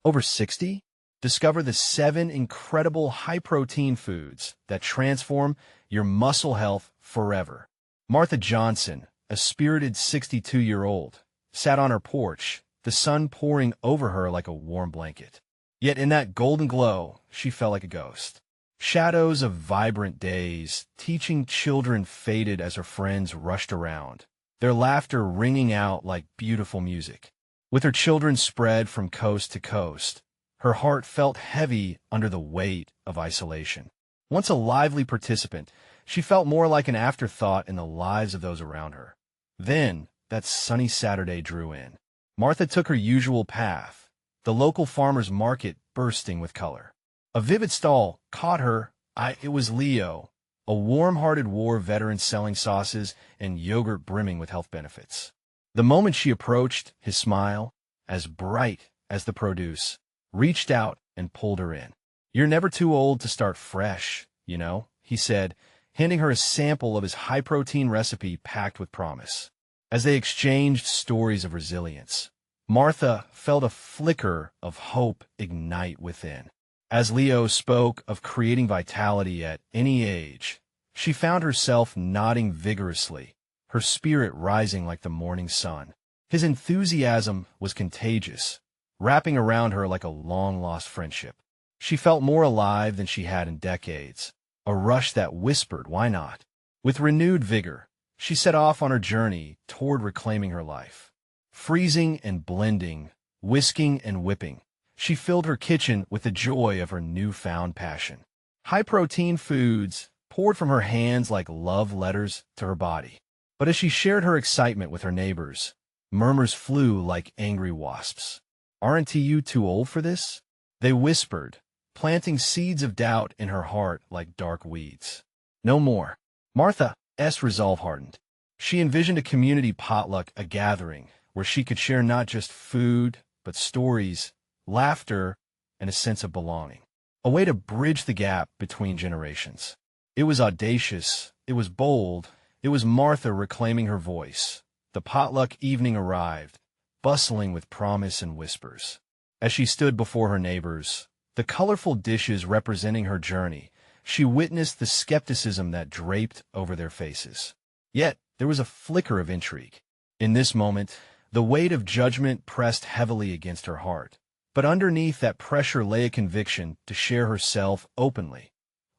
Over 60? Discover the 7 incredible high-protein foods that transform your muscle health forever. Martha Johnson, a spirited 62-year-old, sat on her porch, the sun pouring over her like a warm blanket. Yet in that golden glow, she felt like a ghost. Shadows of vibrant days, teaching children faded as her friends rushed around, their laughter ringing out like beautiful music. With her children spread from coast to coast, her heart felt heavy under the weight of isolation. Once a lively participant, she felt more like an afterthought in the lives of those around her. Then, that sunny Saturday drew in. Martha took her usual path, the local farmer's market bursting with color. A vivid stall caught her. It was Leo, a warm-hearted war veteran selling sauces and yogurt brimming with health benefits. The moment she approached, his smile, as bright as the produce, reached out and pulled her in. "You're never too old to start fresh, you know," he said, handing her a sample of his high-protein recipe packed with promise. As they exchanged stories of resilience, Martha felt a flicker of hope ignite within. As Leo spoke of creating vitality at any age, she found herself nodding vigorously, her spirit rising like the morning sun. His enthusiasm was contagious, wrapping around her like a long-lost friendship. She felt more alive than she had in decades, a rush that whispered, "Why not?" With renewed vigor, she set off on her journey toward reclaiming her life. Freezing and blending, whisking and whipping, she filled her kitchen with the joy of her newfound passion. High-protein foods poured from her hands like love letters to her body. But as she shared her excitement with her neighbors, murmurs flew like angry wasps. "Aren't you too old for this?" they whispered, planting seeds of doubt in her heart like dark weeds. No more. Martha's resolve hardened. She envisioned a community potluck, a gathering where she could share not just food, but stories, laughter, and a sense of belonging. A way to bridge the gap between generations. It was audacious, it was bold, it was Martha reclaiming her voice. The potluck evening arrived, bustling with promise and whispers. As she stood before her neighbors, the colorful dishes representing her journey, she witnessed the skepticism that draped over their faces. Yet, there was a flicker of intrigue. In this moment, the weight of judgment pressed heavily against her heart. But underneath that pressure lay a conviction to share herself openly.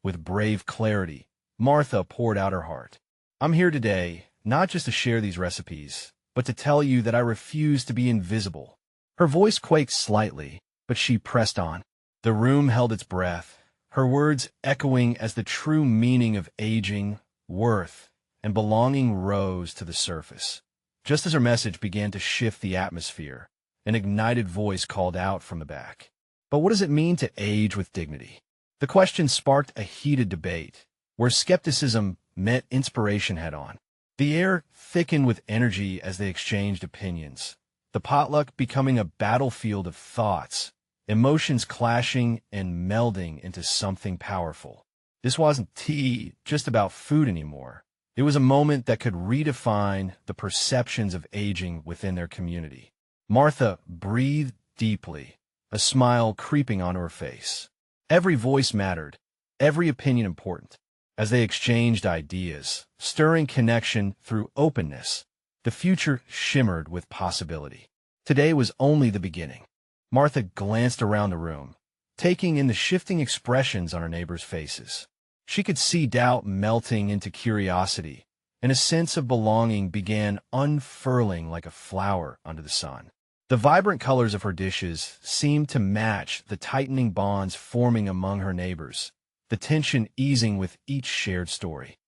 With brave clarity, Martha poured out her heart. "I'm here today, not just to share these recipes, but to tell you that I refuse to be invisible." Her voice quaked slightly, but she pressed on. The room held its breath, her words echoing as the true meaning of aging, worth, and belonging rose to the surface. Just as her message began to shift the atmosphere, an ignited voice called out from the back. "But what does it mean to age with dignity?" The question sparked a heated debate, where skepticism met inspiration head-on. The air thickened with energy as they exchanged opinions, the potluck becoming a battlefield of thoughts, emotions clashing and melding into something powerful. This wasn't tea just about food anymore. It was a moment that could redefine the perceptions of aging within their community. Martha breathed deeply, a smile creeping onto her face. Every voice mattered, every opinion important. As they exchanged ideas, stirring connection through openness, the future shimmered with possibility. Today was only the beginning. Martha glanced around the room, taking in the shifting expressions on her neighbors' faces. She could see doubt melting into curiosity, and a sense of belonging began unfurling like a flower under the sun. The vibrant colors of her dishes seemed to match the tightening bonds forming among her neighbors, the tension easing with each shared story.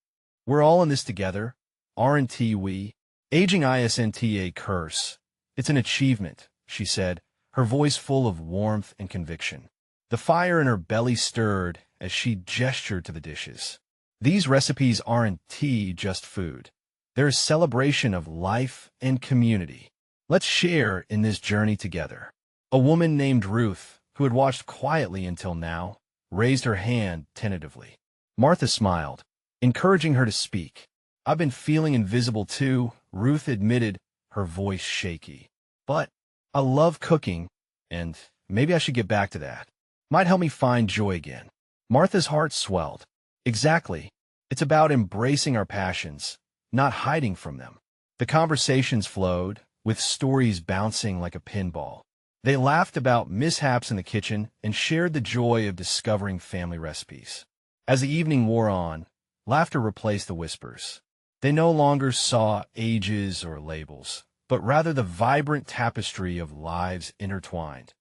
"We're all in this together, aren't we? Aging isn't a curse. It's an achievement," she said, her voice full of warmth and conviction. The fire in her belly stirred as she gestured to the dishes. "These recipes aren't just food. They're a celebration of life and community. Let's share in this journey together." A woman named Ruth, who had watched quietly until now, raised her hand tentatively. Martha smiled, encouraging her to speak. "I've been feeling invisible too," Ruth admitted, her voice shaky. "But I love cooking, and maybe I should get back to that. Might help me find joy again. Martha's heart swelled. Exactly. It's about embracing our passions, not hiding from them. The conversations flowed, with stories bouncing like a pinball. They laughed about mishaps in the kitchen and shared the joy of discovering family recipes. As the evening wore on, laughter replaced the whispers. They no longer saw ages or labels, but rather the vibrant tapestry of lives intertwined.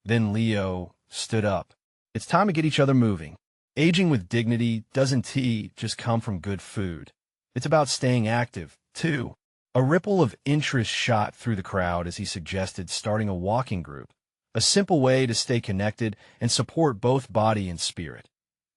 Then Leo stood up. It's time to get each other moving. Aging with dignity doesn't just come from good food. It's about staying active, too. A ripple of interest shot through the crowd as he suggested starting a walking group, a simple way to stay connected and support both body and spirit.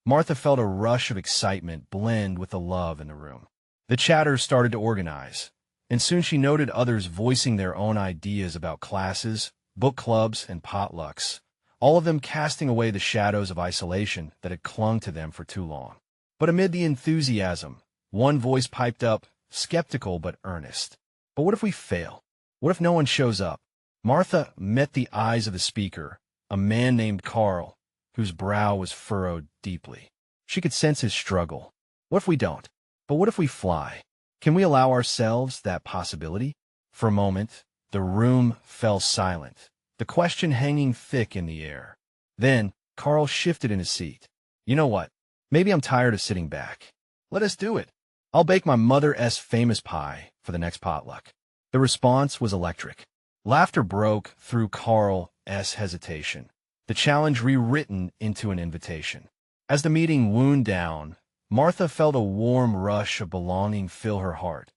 Martha felt a rush of excitement blend with the love in the room. The chatter started to organize, and soon she noted others voicing their own ideas about classes, book clubs, and potlucks, all of them casting away the shadows of isolation that had clung to them for too long. But amid the enthusiasm, one voice piped up, skeptical but earnest. But what if we fail? What if no one shows up? Martha met the eyes of the speaker, a man named Carl, whose brow was furrowed deeply. She could sense his struggle. What if we don't? But what if we fly? Can we allow ourselves that possibility? For a moment, the room fell silent, the question hanging thick in the air. Then, Carl shifted in his seat. You know what? Maybe I'm tired of sitting back. Let us do it. I'll bake my mother's famous pie for the next potluck. The response was electric. Laughter broke through Carl's hesitation, the challenge rewritten into an invitation. As the meeting wound down, Martha felt a warm rush of belonging fill her heart.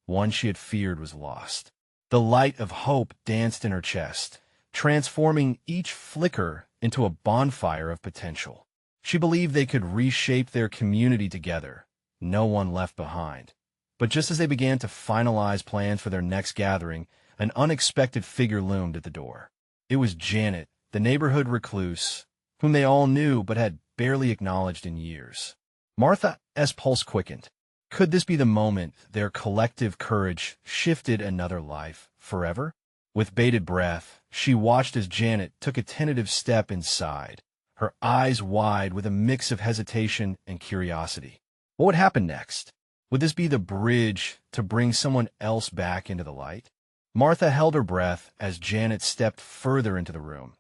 One she had feared was lost. The light of hope danced in her chest, transforming each flicker into a bonfire of potential. She believed they could reshape their community together, no one left behind. But just as they began to finalize plans for their next gathering, an unexpected figure loomed at the door. It was Janet, the neighborhood recluse, whom they all knew but had barely acknowledged in years. Martha's pulse quickened. Could this be the moment their collective courage shifted another life forever? With bated breath, she watched as Janet took a tentative step inside, her eyes wide with a mix of hesitation and curiosity. What would happen next? Would this be the bridge to bring someone else back into the light? Martha held her breath as Janet stepped further into the room,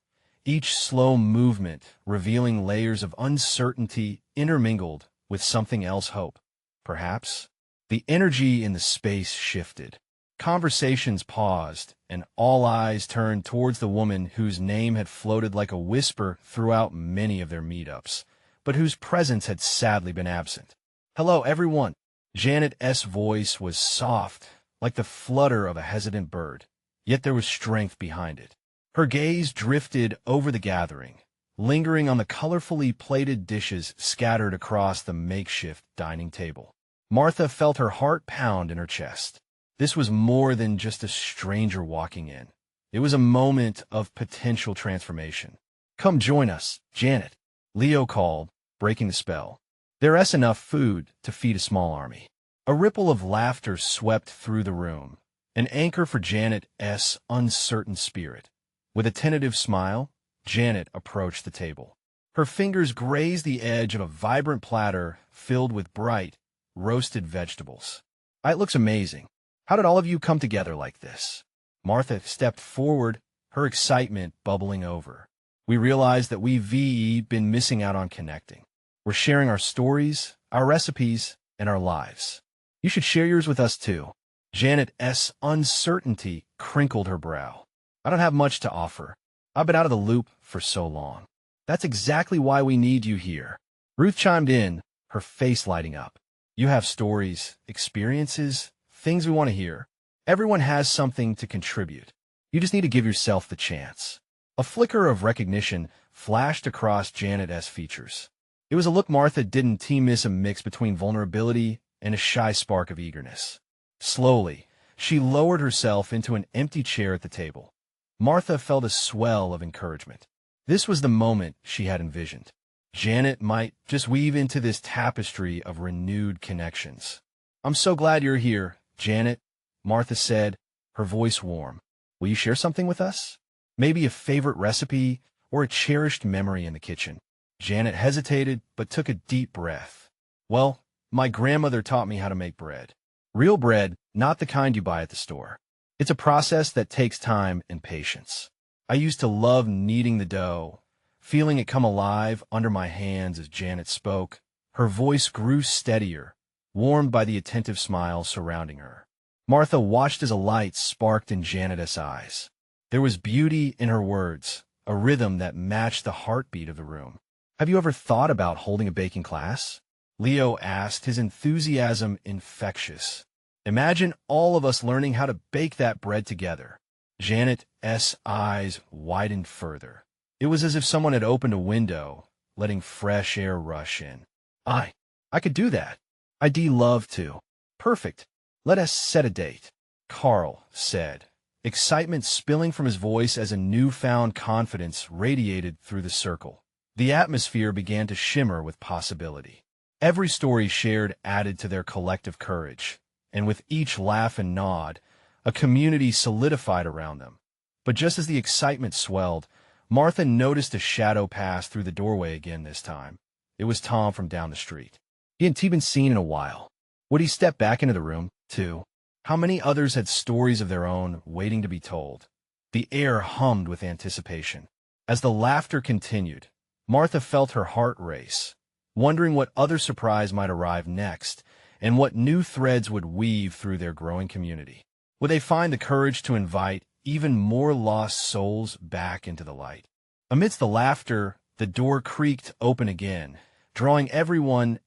each slow movement revealing layers of uncertainty intermingled with something else hope. Perhaps? The energy in the space shifted. Conversations paused, and all eyes turned towards the woman whose name had floated like a whisper throughout many of their meetups, but whose presence had sadly been absent. Hello, everyone. Janet's voice was soft, like the flutter of a hesitant bird, yet there was strength behind it. Her gaze drifted over the gathering, lingering on the colorfully plated dishes scattered across the makeshift dining table. Martha felt her heart pound in her chest. This was more than just a stranger walking in. It was a moment of potential transformation. Come join us, Janet, Leo called, breaking the spell. There's enough food to feed a small army. A ripple of laughter swept through the room, an anchor for Janet's uncertain spirit. With a tentative smile, Janet approached the table. Her fingers grazed the edge of a vibrant platter filled with bright, roasted vegetables. It looks amazing. How did all of you come together like this? Martha stepped forward, her excitement bubbling over. We realized that we've been missing out on connecting. We're sharing our stories, our recipes, and our lives. You should share yours with us too. Janet's uncertainty crinkled her brow. I don't have much to offer. I've been out of the loop for so long. That's exactly why we need you here. Ruth chimed in, her face lighting up. You have stories, experiences, things we want to hear. Everyone has something to contribute. You just need to give yourself the chance. A flicker of recognition flashed across Janet's features. It was a look Martha didn't miss, a mix between vulnerability and a shy spark of eagerness. Slowly, she lowered herself into an empty chair at the table. Martha felt a swell of encouragement. This was the moment she had envisioned. Janet might just weave into this tapestry of renewed connections. I'm so glad you're here, Janet, Martha said, her voice warm. Will you share something with us? Maybe a favorite recipe or a cherished memory in the kitchen? Janet hesitated, but took a deep breath. Well, my grandmother taught me how to make bread. Real bread, not the kind you buy at the store. It's a process that takes time and patience. I used to love kneading the dough, feeling it come alive under my hands as Janet spoke. Her voice grew steadier, warmed by the attentive smiles surrounding her. Martha watched as a light sparked in Janet's eyes. There was beauty in her words, a rhythm that matched the heartbeat of the room. Have you ever thought about holding a baking class? Leo asked, his enthusiasm infectious. Imagine all of us learning how to bake that bread together. Janet's eyes widened further. It was as if someone had opened a window, letting fresh air rush in. I could do that. I'd love to. Perfect. Let us set a date, Carl said, excitement spilling from his voice as a newfound confidence radiated through the circle. The atmosphere began to shimmer with possibility. Every story shared added to their collective courage, and with each laugh and nod, a community solidified around them. But just as the excitement swelled, Martha noticed a shadow pass through the doorway again this time. It was Tom from down the street. He hadn't been seen in a while. Would he step back into the room, too? How many others had stories of their own waiting to be told? The air hummed with anticipation. As the laughter continued, Martha felt her heart race, wondering what other surprise might arrive next and what new threads would weave through their growing community. Would they find the courage to invite even more lost souls back into the light? Amidst the laughter, the door creaked open again, drawing everyone's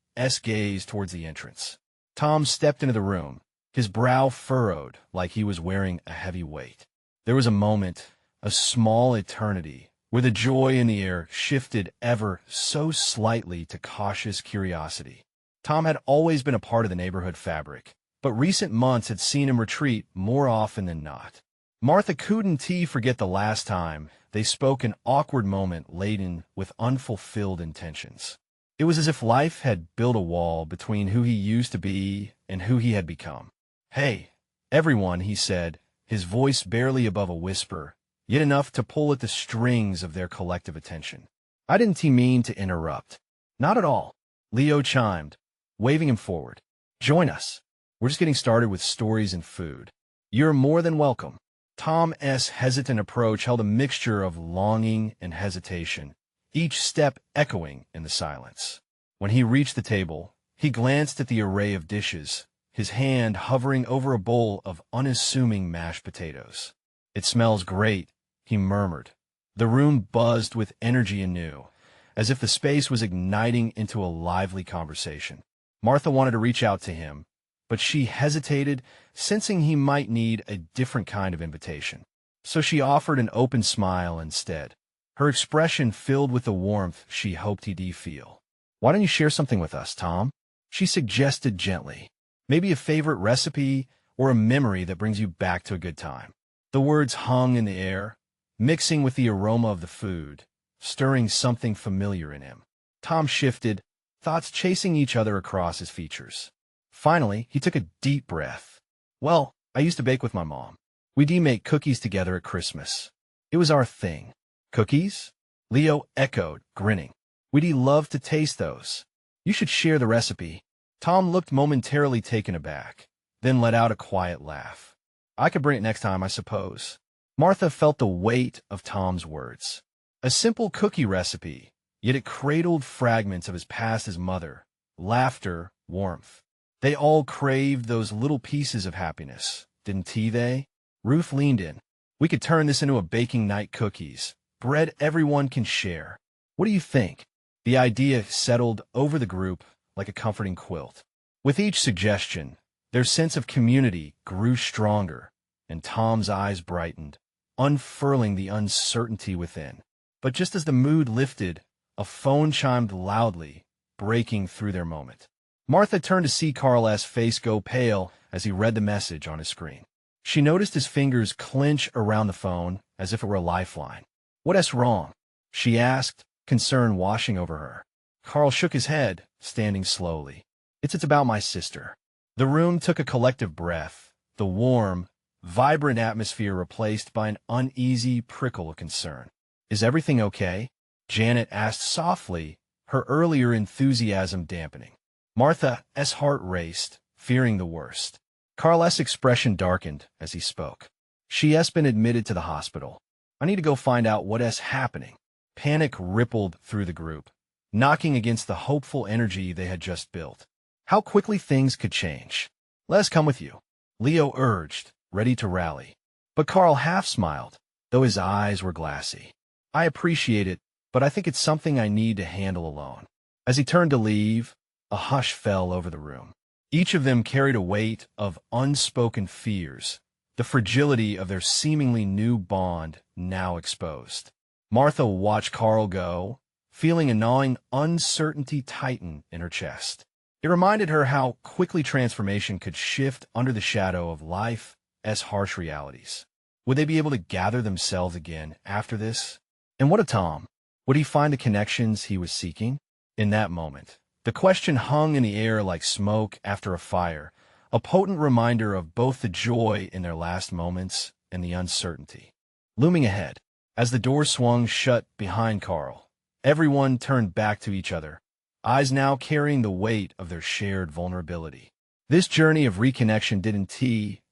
gaze towards the entrance. Tom stepped into the room, his brow furrowed like he was wearing a heavy weight. There was a moment, a small eternity, where the joy in the air shifted ever so slightly to cautious curiosity. Tom had always been a part of the neighborhood fabric, but recent months had seen him retreat more often than not. Martha couldn't forget the last time they spoke, an awkward moment laden with unfulfilled intentions. It was as if life had built a wall between who he used to be and who he had become. "Hey, everyone," he said, his voice barely above a whisper, yet enough to pull at the strings of their collective attention. "I didn't mean to interrupt." "Not at all," Leo chimed, waving him forward. "Join us. We're just getting started with stories and food. You're more than welcome." Tom's hesitant approach held a mixture of longing and hesitation, each step echoing in the silence. When he reached the table, he glanced at the array of dishes, his hand hovering over a bowl of unassuming mashed potatoes. "It smells great," he murmured. The room buzzed with energy anew, as if the space was igniting into a lively conversation. Martha wanted to reach out to him, but she hesitated, sensing he might need a different kind of invitation. So she offered an open smile instead, her expression filled with the warmth she hoped he'd feel. "Why don't you share something with us, Tom?" she suggested gently. "Maybe a favorite recipe or a memory that brings you back to a good time." The words hung in the air, mixing with the aroma of the food, stirring something familiar in him. Tom shifted, thoughts chasing each other across his features. Finally, he took a deep breath. "Well, I used to bake with my mom. We'd make cookies together at Christmas. It was our thing." "Cookies?" Leo echoed, grinning. "We'd love to taste those. You should share the recipe." Tom looked momentarily taken aback, then let out a quiet laugh. "I could bring it next time, I suppose." Martha felt the weight of Tom's words. A simple cookie recipe, yet it cradled fragments of his past as mother, laughter, warmth. They all craved those little pieces of happiness, didn't they? Ruth leaned in. "We could turn this into a baking night cookies, bread everyone can share. What do you think?" The idea settled over the group like a comforting quilt. With each suggestion, their sense of community grew stronger, and Tom's eyes brightened, unfurling the uncertainty within. But just as the mood lifted, a phone chimed loudly, breaking through their moment. Martha turned to see Carl's face go pale as he read the message on his screen. She noticed his fingers clench around the phone as if it were a lifeline. "What's wrong?" she asked, concern washing over her. Carl shook his head, standing slowly. It's about my sister." The room took a collective breath, the warm, vibrant atmosphere replaced by an uneasy prickle of concern. Is everything okay? Janet asked softly, her earlier enthusiasm dampening. Martha's heart raced, fearing the worst. Carl's expression darkened as he spoke. She's been admitted to the hospital. I need to go find out what's happening. Panic rippled through the group, knocking against the hopeful energy they had just built. How quickly things could change. Let us come with you, Leo urged, ready to rally. But Carl half smiled, though his eyes were glassy. I appreciate it, but I think it's something I need to handle alone. As he turned to leave, a hush fell over the room. Each of them carried a weight of unspoken fears, the fragility of their seemingly new bond now exposed. Martha watched Carl go, feeling a gnawing uncertainty tighten in her chest. It reminded her how quickly transformation could shift under the shadow of life's harsh realities. Would they be able to gather themselves again after this? And what of Tom? Would he find the connections he was seeking? In that moment, the question hung in the air like smoke after a fire, a potent reminder of both the joy in their last moments and the uncertainty. Looming ahead, as the door swung shut behind Carl, everyone turned back to each other, eyes now carrying the weight of their shared vulnerability. This journey of reconnection didn't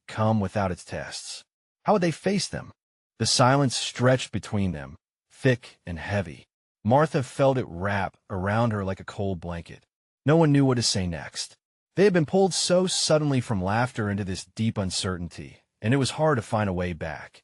come without its tests. How would they face them? The silence stretched between them, thick and heavy. Martha felt it wrap around her like a cold blanket. No one knew what to say next. They had been pulled so suddenly from laughter into this deep uncertainty, and it was hard to find a way back.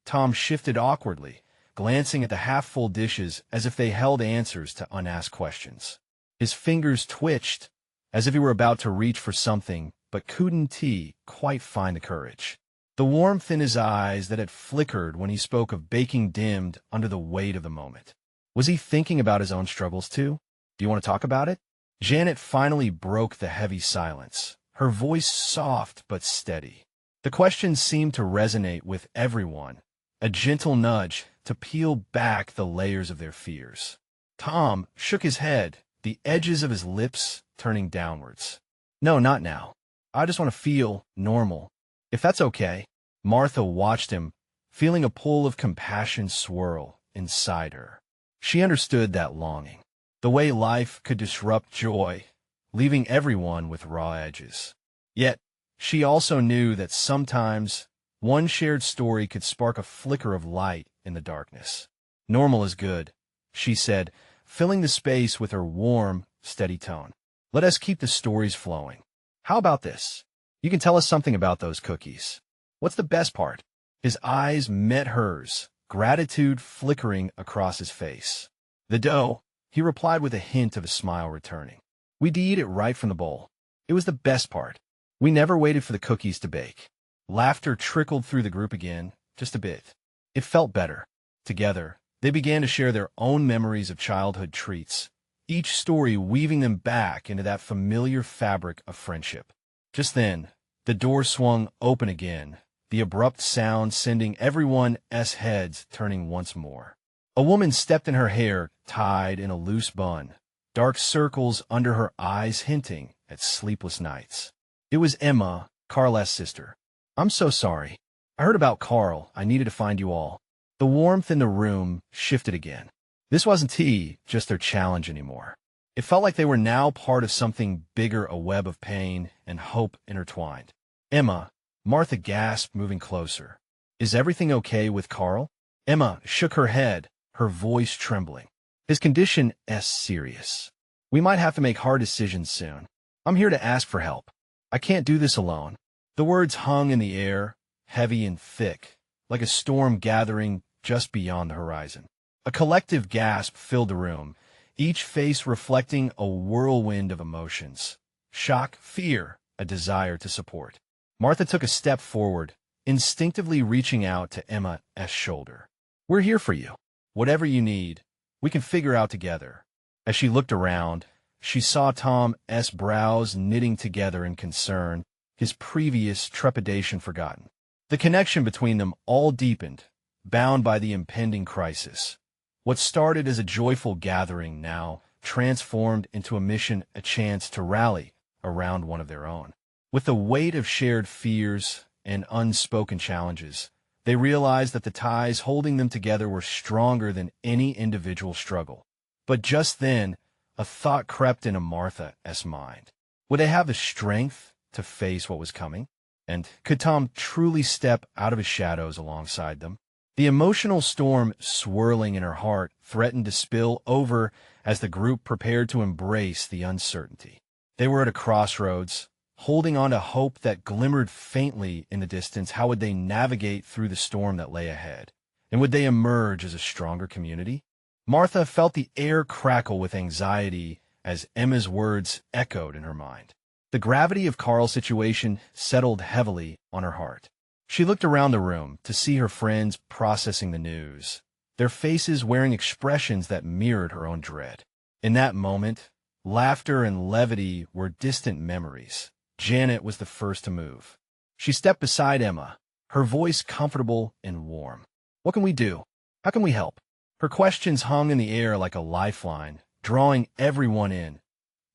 Tom shifted awkwardly, glancing at the half-full dishes as if they held answers to unasked questions. His fingers twitched, as if he were about to reach for something, but couldn't quite find the courage. The warmth in his eyes that had flickered when he spoke of baking dimmed under the weight of the moment. Was he thinking about his own struggles too? Do you want to talk about it? Janet finally broke the heavy silence, her voice soft but steady. The question seemed to resonate with everyone, a gentle nudge to peel back the layers of their fears. Tom shook his head, the edges of his lips turning downwards. No, not now. I just want to feel normal. If that's okay. Martha watched him, feeling a pull of compassion swirl inside her. She understood that longing, the way life could disrupt joy, leaving everyone with raw edges. Yet, she also knew that sometimes one shared story could spark a flicker of light in the darkness. Normal is good, she said, filling the space with her warm, steady tone. Let us keep the stories flowing. How about this? You can tell us something about those cookies. What's the best part? His eyes met hers, gratitude flickering across his face. The dough, he replied with a hint of a smile returning. We'd eat it right from the bowl. It was the best part. We never waited for the cookies to bake. Laughter trickled through the group again, just a bit. It felt better. Together, they began to share their own memories of childhood treats, each story weaving them back into that familiar fabric of friendship. Just then, the door swung open again, the abrupt sound sending everyone's heads turning once more. A woman stepped in, her hair tied in a loose bun, dark circles under her eyes hinting at sleepless nights. It was Emma, Carl's sister. I'm so sorry. I heard about Carl. I needed to find you all. The warmth in the room shifted again. This wasn't just their challenge anymore. It felt like they were now part of something bigger, a web of pain and hope intertwined. Emma, Martha gasped, moving closer. Is everything okay with Carl? Emma shook her head, her voice trembling. His condition is serious. We might have to make hard decisions soon. I'm here to ask for help. I can't do this alone. The words hung in the air, heavy and thick, like a storm gathering just beyond the horizon. A collective gasp filled the room, each face reflecting a whirlwind of emotions. Shock, fear, a desire to support. Martha took a step forward, instinctively reaching out to Emma's shoulder. We're here for you. Whatever you need, we can figure out together. As she looked around, she saw Tom's brows knitting together in concern, his previous trepidation forgotten. The connection between them all deepened, bound by the impending crisis. What started as a joyful gathering now transformed into a mission, a chance to rally around one of their own. With the weight of shared fears and unspoken challenges, They realized that the ties holding them together were stronger than any individual struggle. But just then, a thought crept into Martha's mind. Would they have the strength to face what was coming? And could Tom truly step out of his shadows alongside them? The emotional storm swirling in her heart threatened to spill over as the group prepared to embrace the uncertainty. They were at a crossroads, holding on to hope that glimmered faintly in the distance. How would they navigate through the storm that lay ahead? And would they emerge as a stronger community? Martha felt the air crackle with anxiety as Emma's words echoed in her mind. The gravity of Carl's situation settled heavily on her heart. She looked around the room to see her friends processing the news, their faces wearing expressions that mirrored her own dread. In that moment, laughter and levity were distant memories. Janet was the first to move. She stepped beside Emma, her voice comfortable and warm. "What can we do? How can we help?" Her questions hung in the air like a lifeline, drawing everyone in.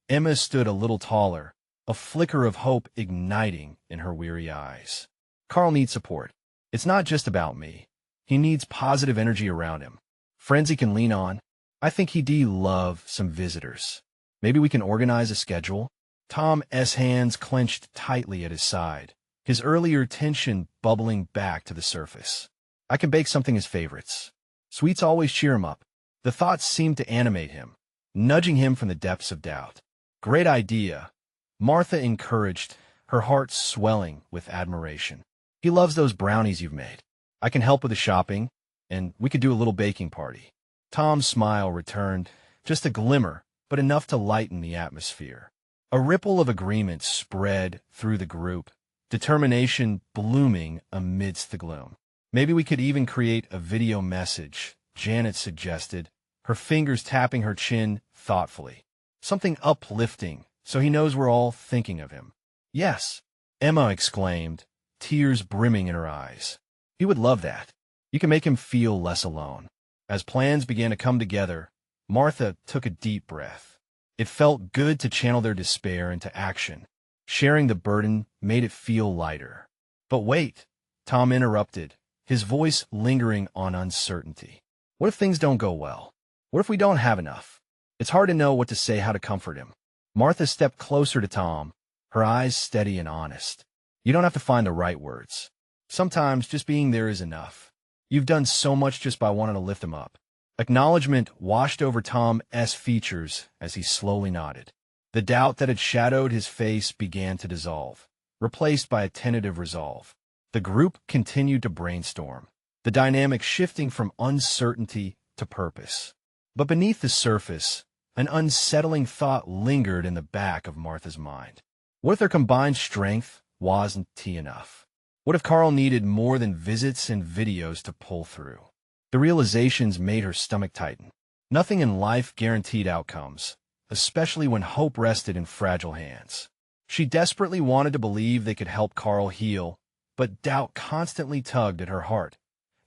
Emma stood a little taller, a flicker of hope igniting in her weary eyes. "Carl needs support. It's not just about me. He needs positive energy around him. Friends he can lean on. I think he'd love some visitors. Maybe we can organize a schedule." Tom's hands clenched tightly at his side, his earlier tension bubbling back to the surface. "I can bake something his favorites. Sweets always cheer him up." The thoughts seemed to animate him, nudging him from the depths of doubt. "Great idea," Martha encouraged, her heart swelling with admiration. "He loves those brownies you've made. I can help with the shopping, and we could do a little baking party." Tom's smile returned, just a glimmer, but enough to lighten the atmosphere. A ripple of agreement spread through the group, determination blooming amidst the gloom. "Maybe we could even create a video message," Janet suggested, her fingers tapping her chin thoughtfully. "Something uplifting, so he knows we're all thinking of him." "Yes," Emma exclaimed, tears brimming in her eyes. "He would love that. You can make him feel less alone." As plans began to come together, Martha took a deep breath. It felt good to channel their despair into action. Sharing the burden made it feel lighter. "But wait," Tom interrupted, his voice lingering on uncertainty. "What if things don't go well? What if we don't have enough?" It's hard to know what to say, how to comfort him. Martha stepped closer to Tom, her eyes steady and honest. "You don't have to find the right words. Sometimes just being there is enough. You've done so much just by wanting to lift him up." Acknowledgement washed over Tom's features as he slowly nodded. The doubt that had shadowed his face began to dissolve, replaced by a tentative resolve. The group continued to brainstorm, the dynamic shifting from uncertainty to purpose. But beneath the surface, an unsettling thought lingered in the back of Martha's mind. What if their combined strength wasn't enough? What if Carl needed more than visits and videos to pull through? The realizations made her stomach tighten. Nothing in life guaranteed outcomes, especially when hope rested in fragile hands. She desperately wanted to believe they could help Carl heal, but doubt constantly tugged at her heart.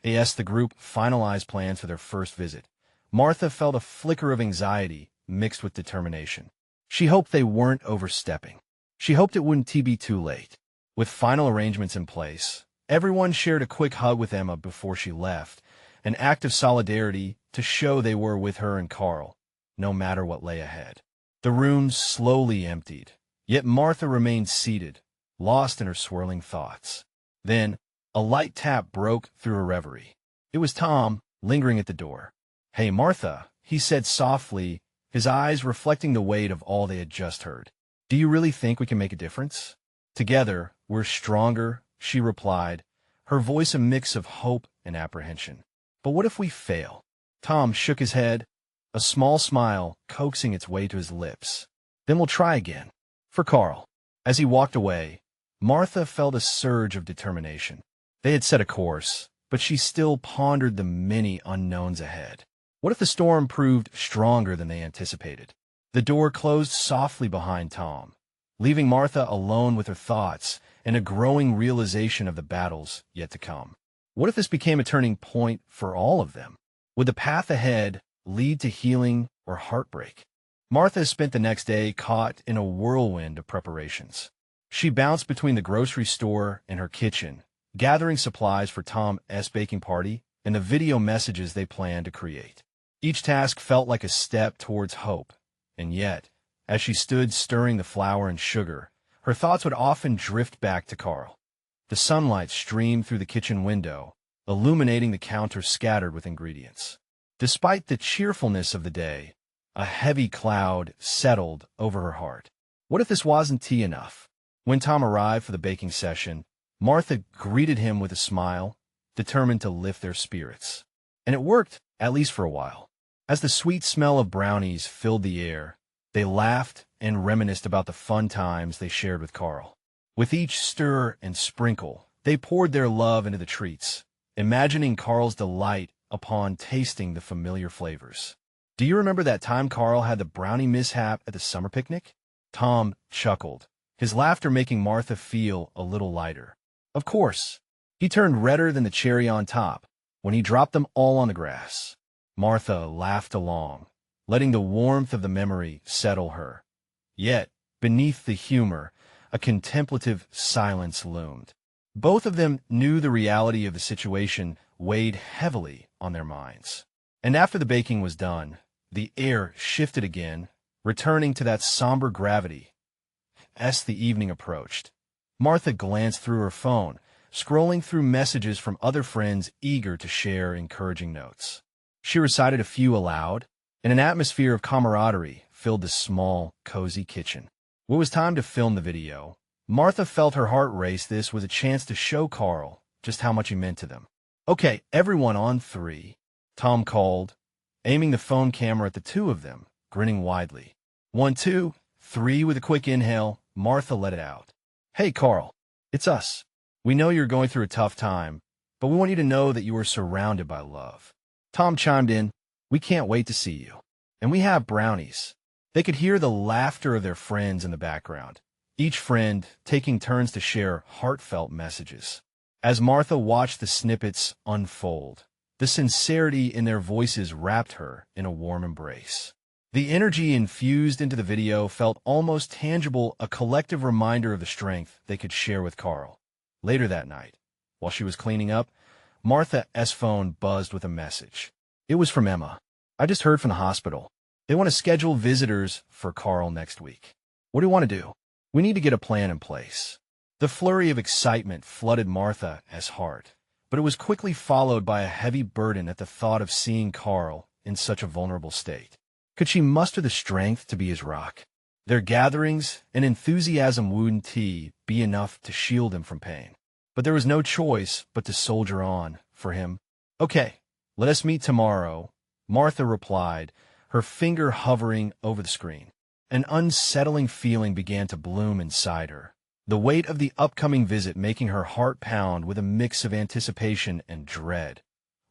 As the group finalized plans for their first visit, Martha felt a flicker of anxiety mixed with determination. She hoped they weren't overstepping. She hoped it wouldn't be too late. With final arrangements in place, everyone shared a quick hug with Emma before she left, an act of solidarity to show they were with her and Carl, no matter what lay ahead. The room slowly emptied, yet Martha remained seated, lost in her swirling thoughts. Then, a light tap broke through her reverie. It was Tom, lingering at the door. "Hey, Martha," he said softly, his eyes reflecting the weight of all they had just heard. "Do you really think we can make a difference?" "Together, we're stronger," she replied, her voice a mix of hope and apprehension. "But what if we fail?" Tom shook his head, a small smile coaxing its way to his lips. "Then we'll try again. For Carl." As he walked away, Martha felt a surge of determination. They had set a course, but she still pondered the many unknowns ahead. What if the storm proved stronger than they anticipated? The door closed softly behind Tom, leaving Martha alone with her thoughts and a growing realization of the battles yet to come. What if this became a turning point for all of them? Would the path ahead lead to healing or heartbreak? Martha spent the next day caught in a whirlwind of preparations. She bounced between the grocery store and her kitchen, gathering supplies for Tom's baking party, and the video messages they planned to create. Each task felt like a step towards hope, and yet, as she stood stirring the flour and sugar, her thoughts would often drift back to Carl. The sunlight streamed through the kitchen window, illuminating the counter scattered with ingredients. Despite the cheerfulness of the day, a heavy cloud settled over her heart. What if this wasn't tea enough? When Tom arrived for the baking session, Martha greeted him with a smile, determined to lift their spirits. And it worked, at least for a while. As the sweet smell of brownies filled the air, they laughed and reminisced about the fun times they shared with Carl. With each stir and sprinkle, they poured their love into the treats, imagining Carl's delight upon tasting the familiar flavors. Do you remember that time Carl had the brownie mishap at the summer picnic? Tom chuckled, his laughter making Martha feel a little lighter. Of course. He turned redder than the cherry on top when he dropped them all on the grass. Martha laughed along, letting the warmth of the memory settle her. Yet, beneath the humor, a contemplative silence loomed. Both of them knew the reality of the situation weighed heavily on their minds. And after the baking was done, the air shifted again, returning to that somber gravity. As the evening approached, Martha glanced through her phone, scrolling through messages from other friends eager to share encouraging notes. She recited a few aloud, and an atmosphere of camaraderie filled the small, cozy kitchen. When it was time to film the video, Martha felt her heart race. This was a chance to show Carl just how much he meant to them. "Okay, everyone on three," Tom called, aiming the phone camera at the two of them, grinning widely. 1, 2, 3 with a quick inhale, Martha let it out. "Hey, Carl, it's us. We know you're going through a tough time, but we want you to know that you are surrounded by love." Tom chimed in, "We can't wait to see you. And we have brownies." They could hear the laughter of their friends in the background, each friend taking turns to share heartfelt messages. As Martha watched the snippets unfold, the sincerity in their voices wrapped her in a warm embrace. The energy infused into the video felt almost tangible, a collective reminder of the strength they could share with Carl. Later that night, while she was cleaning up, Martha's phone buzzed with a message. It was from Emma. "I just heard from the hospital. They want to schedule visitors for Carl next week. What do you want to do? We need to get a plan in place." The flurry of excitement flooded Martha's heart, but it was quickly followed by a heavy burden at the thought of seeing Carl in such a vulnerable state. Could she muster the strength to be his rock? Their gatherings and enthusiasm wouldn't be enough to shield him from pain. But there was no choice but to soldier on for him. "Okay, let us meet tomorrow," Martha replied, her finger hovering over the screen. An unsettling feeling began to bloom inside her, the weight of the upcoming visit making her heart pound with a mix of anticipation and dread.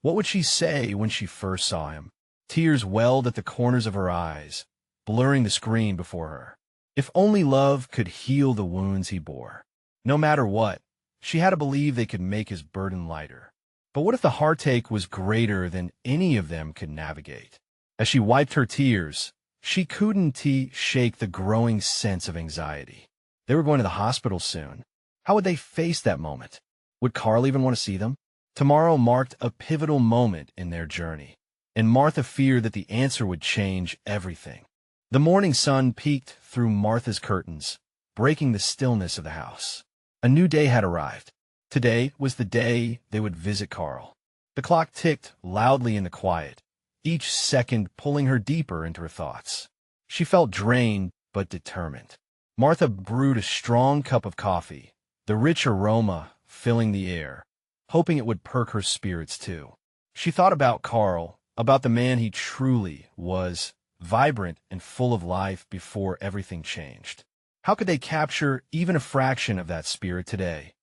What would she say when she first saw him? Tears welled at the corners of her eyes, blurring the screen before her. If only love could heal the wounds he bore. No matter what, she had to believe they could make his burden lighter. But what if the heartache was greater than any of them could navigate? As she wiped her tears, she couldn't shake the growing sense of anxiety. They were going to the hospital soon. How would they face that moment? Would Carl even want to see them? Tomorrow marked a pivotal moment in their journey, and Martha feared that the answer would change everything. The morning sun peeked through Martha's curtains, breaking the stillness of the house. A new day had arrived. Today was the day they would visit Carl. The clock ticked loudly in the quiet, each second pulling her deeper into her thoughts. She felt drained but determined. Martha brewed a strong cup of coffee, the rich aroma filling the air, hoping it would perk her spirits too. She thought about Carl, about the man he truly was, vibrant and full of life before everything changed. How could they capture even a fraction of that spirit today?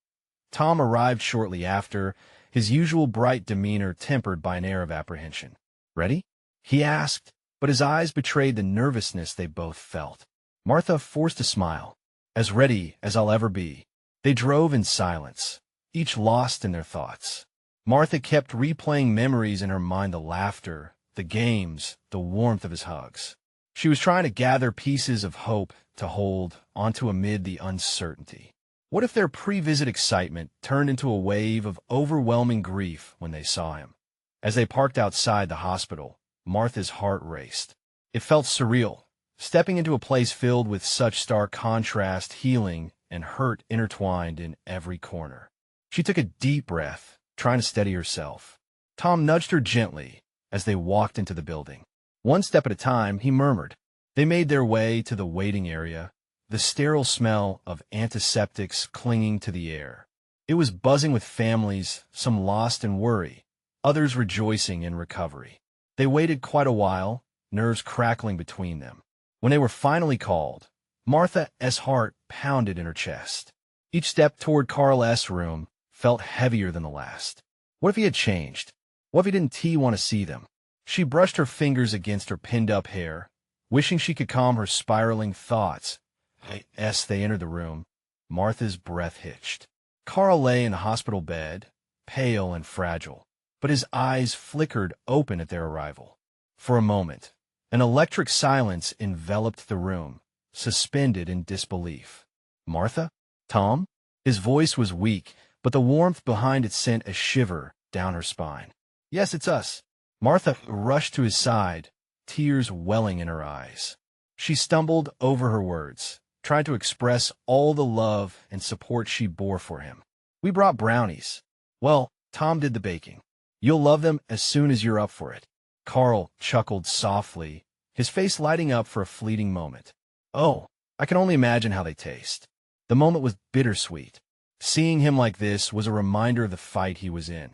Tom arrived shortly after, his usual bright demeanor tempered by an air of apprehension. "Ready?" he asked, but his eyes betrayed the nervousness they both felt. Martha forced a smile. "As ready as I'll ever be." They drove in silence, each lost in their thoughts. Martha kept replaying memories in her mind, the laughter, the games, the warmth of his hugs. She was trying to gather pieces of hope to hold onto amid the uncertainty. What if their pre-visit excitement turned into a wave of overwhelming grief when they saw him? As they parked outside the hospital, Martha's heart raced. It felt surreal, stepping into a place filled with such stark contrast, healing and hurt intertwined in every corner. She took a deep breath, trying to steady herself. Tom nudged her gently as they walked into the building. One step at a time, he murmured. They made their way to the waiting area, the sterile smell of antiseptics clinging to the air. It was buzzing with families, some lost in worry, others rejoicing in recovery. They waited quite a while, nerves crackling between them. When they were finally called, Martha's heart pounded in her chest. Each step toward Carl's room felt heavier than the last. What if he had changed? What if he didn't want to see them? She brushed her fingers against her pinned-up hair, wishing she could calm her spiraling thoughts. As they entered the room, Martha's breath hitched. Carl lay in the hospital bed, pale and fragile, but his eyes flickered open at their arrival. For a moment, an electric silence enveloped the room, suspended in disbelief. Martha? Tom? His voice was weak, but the warmth behind it sent a shiver down her spine. Yes, it's us. Martha rushed to his side, tears welling in her eyes. She stumbled over her words, tried to express all the love and support she bore for him. We brought brownies. Well, Tom did the baking. You'll love them as soon as you're up for it. Carl chuckled softly, his face lighting up for a fleeting moment. Oh, I can only imagine how they taste. The moment was bittersweet. Seeing him like this was a reminder of the fight he was in.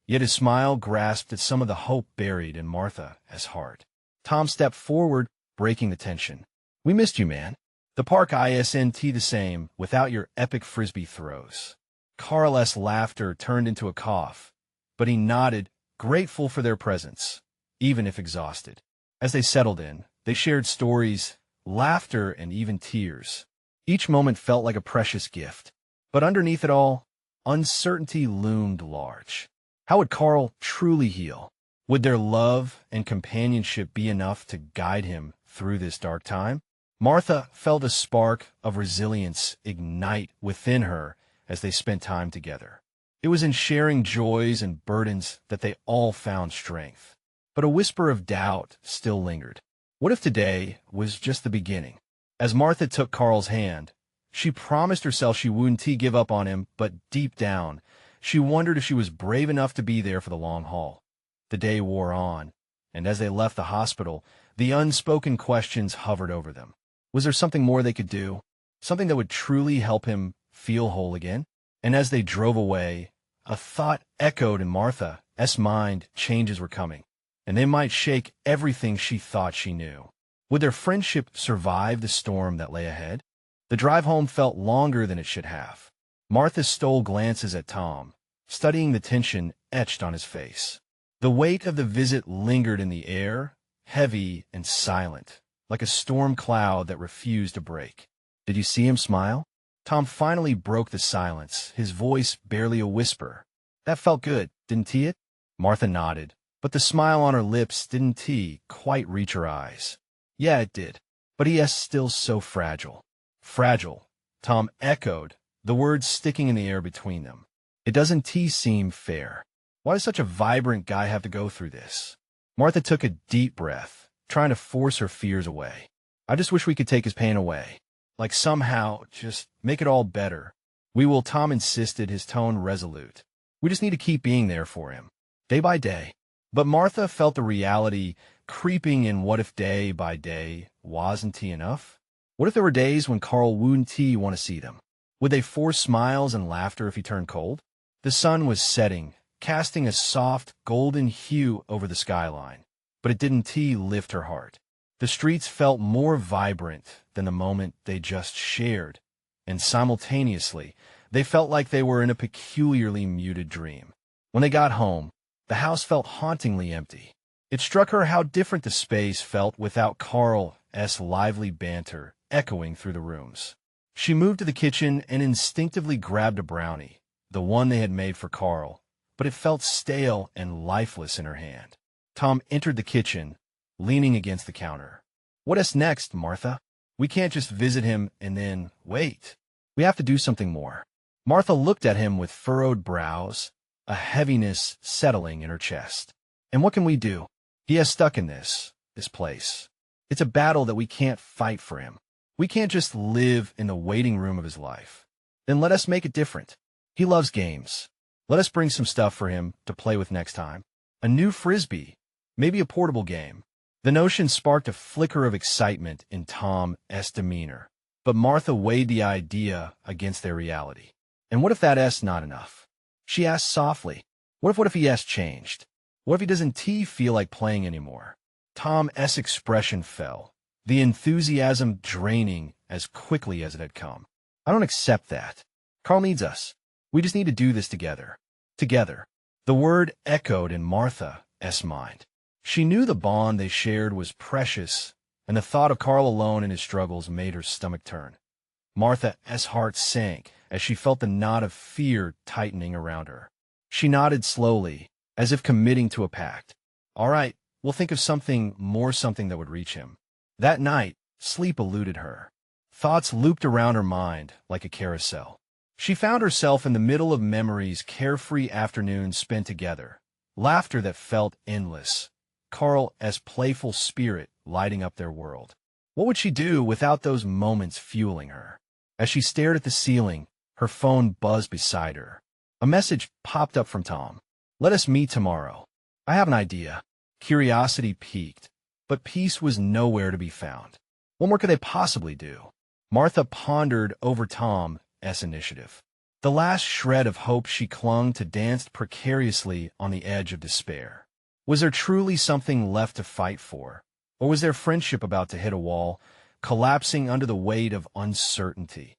Yet his smile grasped at some of the hope buried in Martha's heart. Tom stepped forward, breaking the tension. We missed you, man. The park isn't the same without your epic frisbee throws. Carl's laughter turned into a cough, but he nodded, grateful for their presence, even if exhausted. As they settled in, they shared stories, laughter, and even tears. Each moment felt like a precious gift. But underneath it all, uncertainty loomed large. How would Carl truly heal? Would their love and companionship be enough to guide him through this dark time? Martha felt a spark of resilience ignite within her as they spent time together. It was in sharing joys and burdens that they all found strength. But a whisper of doubt still lingered. What if today was just the beginning? As Martha took Carl's hand, she promised herself she wouldn't give up on him, but deep down, she wondered if she was brave enough to be there for the long haul. The day wore on, and as they left the hospital, the unspoken questions hovered over them. Was there something more they could do? Something that would truly help him feel whole again? And as they drove away, a thought echoed in Martha's mind: changes were coming, and they might shake everything she thought she knew. Would their friendship survive the storm that lay ahead? The drive home felt longer than it should have. Martha stole glances at Tom, studying the tension etched on his face. The weight of the visit lingered in the air, heavy and silent, like a storm cloud that refused to break. Did you see him smile? Tom finally broke the silence, his voice barely a whisper. That felt good, didn't it? Martha nodded, but the smile on her lips didn't quite reach her eyes. Yeah, it did, but he is still so fragile. Fragile, Tom echoed, the words sticking in the air between them. It doesn't seem fair. Why does such a vibrant guy have to go through this? Martha took a deep breath, trying to force her fears away. I just wish we could take his pain away. Like somehow, just make it all better. We will, Tom insisted, his tone resolute. We just need to keep being there for him, day by day. But Martha felt the reality creeping in. What if day by day wasn't enough? What if there were days when Carl wouldn't want to see them? Would they force smiles and laughter if he turned cold? The sun was setting, casting a soft, golden hue over the skyline, but it didn't lift her heart. The streets felt more vibrant than the moment they just shared, and simultaneously, they felt like they were in a peculiarly muted dream. When they got home, the house felt hauntingly empty. It struck her how different the space felt without Carl's lively banter echoing through the rooms. She moved to the kitchen and instinctively grabbed a brownie, the one they had made for Carl, but it felt stale and lifeless in her hand. Tom entered the kitchen, leaning against the counter. What is next, Martha? We can't just visit him and then wait. We have to do something more. Martha looked at him with furrowed brows, a heaviness settling in her chest. And what can we do? He has stuck in this place. It's a battle that we can't fight for him. We can't just live in the waiting room of his life. Then let us make it different. He loves games. Let us bring some stuff for him to play with next time. A new frisbee, maybe a portable game. The notion sparked a flicker of excitement in Tom's demeanor, but Martha weighed the idea against their reality. And what if that's not enough? She asked softly. What if he has changed? What if he doesn't feel like playing anymore? Tom's expression fell, the enthusiasm draining as quickly as it had come. I don't accept that. Carl needs us. We just need to do this together. Together. The word echoed in Martha's mind. She knew the bond they shared was precious, and the thought of Carl alone in his struggles made her stomach turn. Martha's heart sank as she felt the knot of fear tightening around her. She nodded slowly, as if committing to a pact. All right, we'll think of something that would reach him. That night, sleep eluded her. Thoughts looped around her mind like a carousel. She found herself in the middle of memories, carefree afternoons spent together, laughter that felt endless, Carl's playful spirit lighting up their world. What would she do without those moments fueling her? As she stared at the ceiling, her phone buzzed beside her. A message popped up from Tom. Let us meet tomorrow. I have an idea. Curiosity piqued, but peace was nowhere to be found. What more could they possibly do? Martha pondered over Tom's initiative. The last shred of hope she clung to danced precariously on the edge of despair. Was there truly something left to fight for? Or was their friendship about to hit a wall, collapsing under the weight of uncertainty?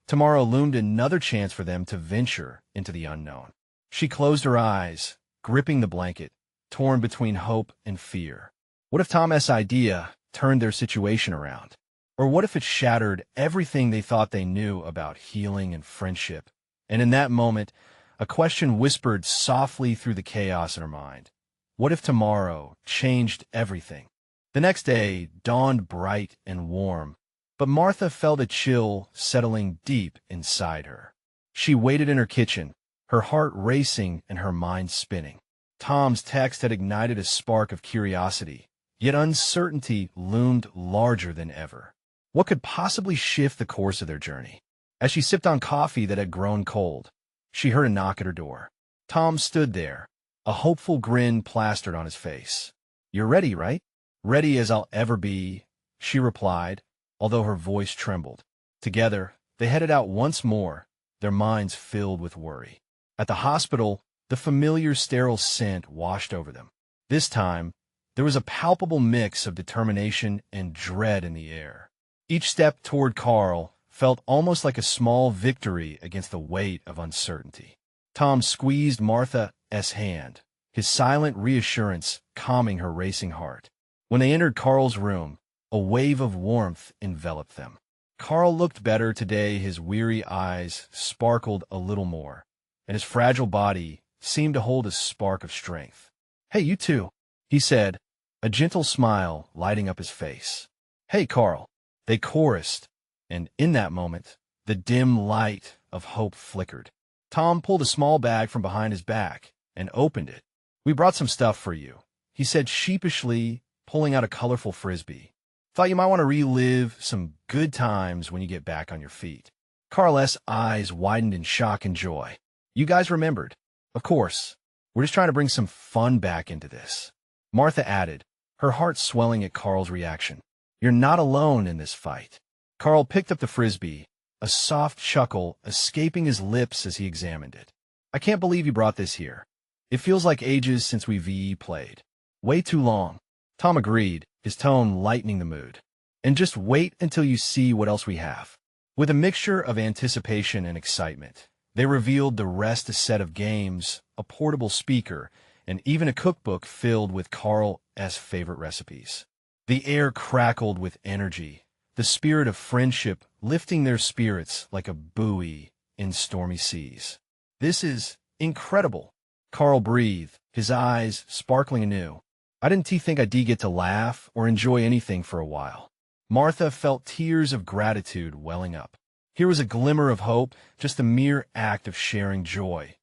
Tomorrow loomed another chance for them to venture into the unknown. She closed her eyes, gripping the blanket, torn between hope and fear. What if Tom's idea turned their situation around? Or what if it shattered everything they thought they knew about healing and friendship? And in that moment, a question whispered softly through the chaos in her mind. What if tomorrow changed everything? The next day dawned bright and warm, but Martha felt a chill settling deep inside her. She waited in her kitchen, her heart racing and her mind spinning. Tom's text had ignited a spark of curiosity, yet uncertainty loomed larger than ever. What could possibly shift the course of their journey? As she sipped on coffee that had grown cold, she heard a knock at her door. Tom stood there, a hopeful grin plastered on his face. You're ready, right? Ready as I'll ever be, she replied, although her voice trembled. Together, they headed out once more, their minds filled with worry. At the hospital, the familiar sterile scent washed over them. This time, there was a palpable mix of determination and dread in the air. Each step toward Carl felt almost like a small victory against the weight of uncertainty. Tom squeezed Martha's hand, his silent reassurance calming her racing heart. When they entered Carl's room, a wave of warmth enveloped them. Carl looked better today, his weary eyes sparkled a little more, and his fragile body seemed to hold a spark of strength. Hey, you too, he said, a gentle smile lighting up his face. Hey, Carl. They chorused, and in that moment, the dim light of hope flickered. Tom pulled a small bag from behind his back and opened it. We brought some stuff for you, he said sheepishly, pulling out a colorful frisbee. Thought you might want to relive some good times when you get back on your feet. Carl's eyes widened in shock and joy. You guys remembered. Of course. We're just trying to bring some fun back into this. Martha added, her heart swelling at Carl's reaction. You're not alone in this fight. Carl picked up the frisbee, a soft chuckle escaping his lips as he examined it. I can't believe you brought this here. It feels like ages since we VE played. Way too long. Tom agreed, his tone lightening the mood. And just wait until you see what else we have. With a mixture of anticipation and excitement, they revealed the rest: a set of games, a portable speaker, and even a cookbook filled with Carl's favorite recipes. The air crackled with energy, the spirit of friendship lifting their spirits like a buoy in stormy seas. This is incredible, Carl breathed, his eyes sparkling anew. I didn't think I'd get to laugh or enjoy anything for a while. Martha felt tears of gratitude welling up. Here was a glimmer of hope, just a mere act of sharing joy.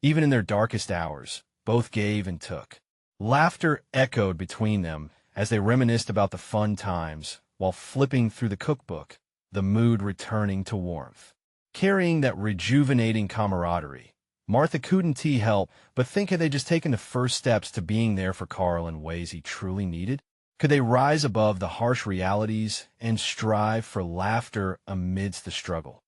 Even in their darkest hours, both gave and took. Laughter echoed between them as they reminisced about the fun times, while flipping through the cookbook, the mood returning to warmth. Carrying that rejuvenating camaraderie, Martha couldn't help but think, had they just taken the first steps to being there for Carl in ways he truly needed? Could they rise above the harsh realities and strive for laughter amidst the struggle?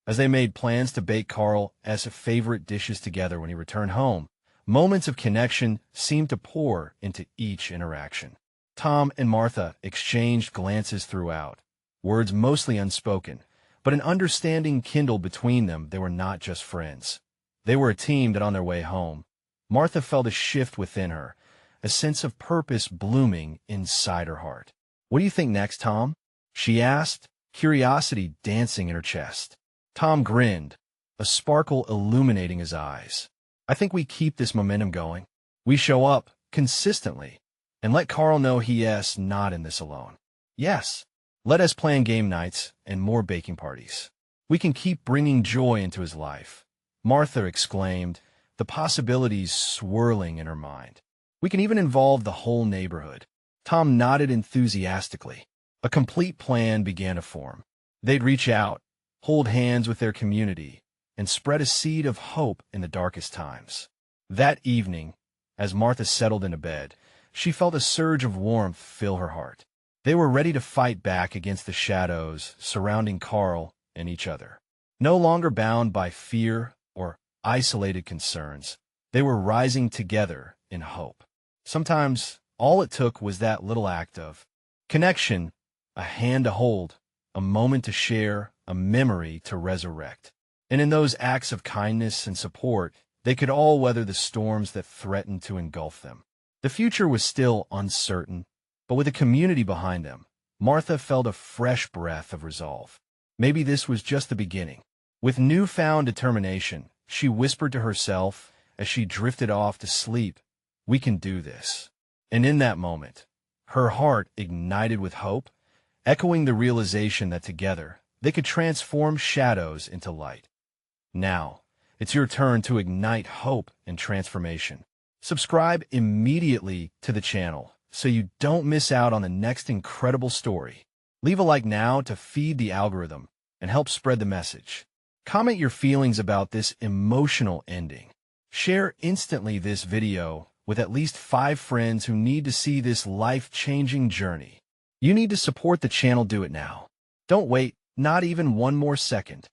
As they made plans to bake Carl's favorite dishes together when he returned home, moments of connection seemed to pour into each interaction. Tom and Martha exchanged glances throughout, words mostly unspoken, but an understanding kindled between them. They were not just friends. They were a team that on their way home, Martha felt a shift within her, a sense of purpose blooming inside her heart. "What do you think next, Tom?" she asked, curiosity dancing in her chest. Tom grinned, a sparkle illuminating his eyes. "I think we keep this momentum going. We show up consistently and let Carl know he's not in this alone. Yes, let us plan game nights and more baking parties. We can keep bringing joy into his life," Martha exclaimed, the possibilities swirling in her mind. "We can even involve the whole neighborhood." Tom nodded enthusiastically. A complete plan began to form. They'd reach out, hold hands with their community, and spread a seed of hope in the darkest times. That evening, as Martha settled into bed, she felt a surge of warmth fill her heart. They were ready to fight back against the shadows surrounding Carl and each other. No longer bound by fear or isolated concerns, they were rising together in hope. Sometimes all it took was that little act of connection, a hand to hold, a moment to share, a memory to resurrect. And in those acts of kindness and support, they could all weather the storms that threatened to engulf them. The future was still uncertain, but with a community behind them, Martha felt a fresh breath of resolve. Maybe this was just the beginning. With newfound determination, she whispered to herself as she drifted off to sleep, "We can do this." And in that moment, her heart ignited with hope, echoing the realization that together they could transform shadows into light. Now, it's your turn to ignite hope and transformation. Subscribe immediately to the channel so you don't miss out on the next incredible story. Leave a like now to feed the algorithm and help spread the message. Comment your feelings about this emotional ending. Share instantly this video with at least 5 friends who need to see this life-changing journey. You need to support the channel. Do it now. Don't wait, not even one more second.